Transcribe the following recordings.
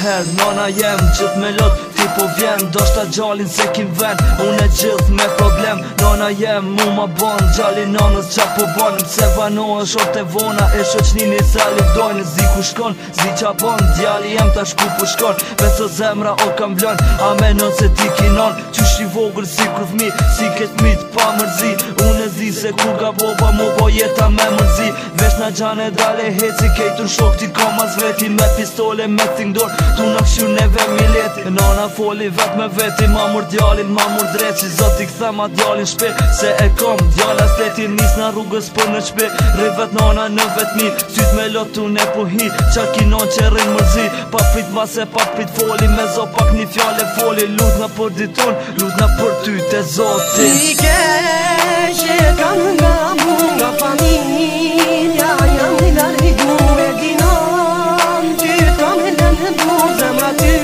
herë, nona jem gjithë me lot, ti po vjen, do shta gjallin se kim ven, unë gjithë me problem, nona jem mu ma bon, gjallin nonës qa po bon, se vano është orë të vona, e shoqnini se livdojnë, zi ku shkon, zi qa bon, djali jem ta shku po shkon, beso zemra o kam vlon, a menon se ti kinon, qysh i vogër si kur fmi, si ket mit pa mërzi, unë e zi se kur ga boba mu po jeta me mërzi, vesh na gjane dale heci, kejtur shok ti ka mas vreti, me pistole me tingdor, tu na këshur neve mileti, nona foli vet me veti, ma mur djalin, ma mur dreqi, zoti këthema djalin shpe, se e kom djala sleti, nis na rrugës për në qpe, rivet nona në vetmi, syt me lotu ne po hi, qa kinon që rrin mërzi, pa prit ma se pa prit foli, me zo pak një fjale foli, lut na për diton, lut na për ty te zoti. Si keshe kam nga mu, nga familja, jam një largu e dinon, ty kam helen në du, zemra ty,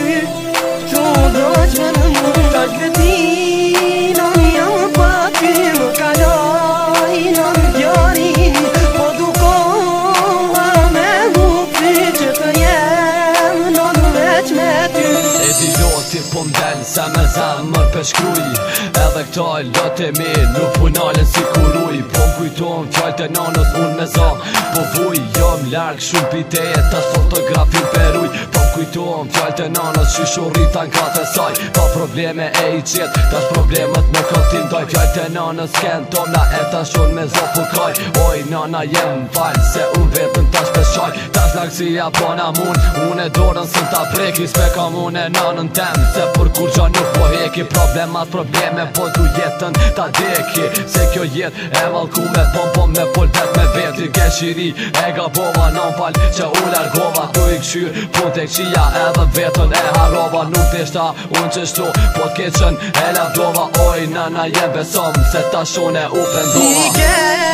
që do që në mu, ta shvetinon, jam pa ty, më kalojnon djarin, po dukoha me mu, ty që të jem, non veç me ty. E di loti po m'del, se me zemër pe shkruj, edhe këta e lote mi, nuk punalen si kuruj, po m'kujton fjall të nanës unë me za, po vuj, jam larg shumë piteje, tash fotografin peruj, po m'kujton fjall të nanës, qyshu rritan kate saj, pa probleme e i qet, tash problemet me kontin doj, fjall të nanës ken tomna, e tash unë me za pukaj, oj nana jem falj, se unë vetën tash peshaj, tash laksia pona mun, unë e dorën sën ta preki, s'pe kam unë e nanën tem, se për kur gja nuk po heki, problemat probleme, po du jetën ta deki, se kjo jet e valkume, pom me pol vet me veti, ke shiri e gabova, non fal që u largova, tu i këshyr, pun të këshia edhe vetën e harova, nuk tishta unë qështu, po t'keqen e lavdova, oj nana jem besom, se ta shone u pendova.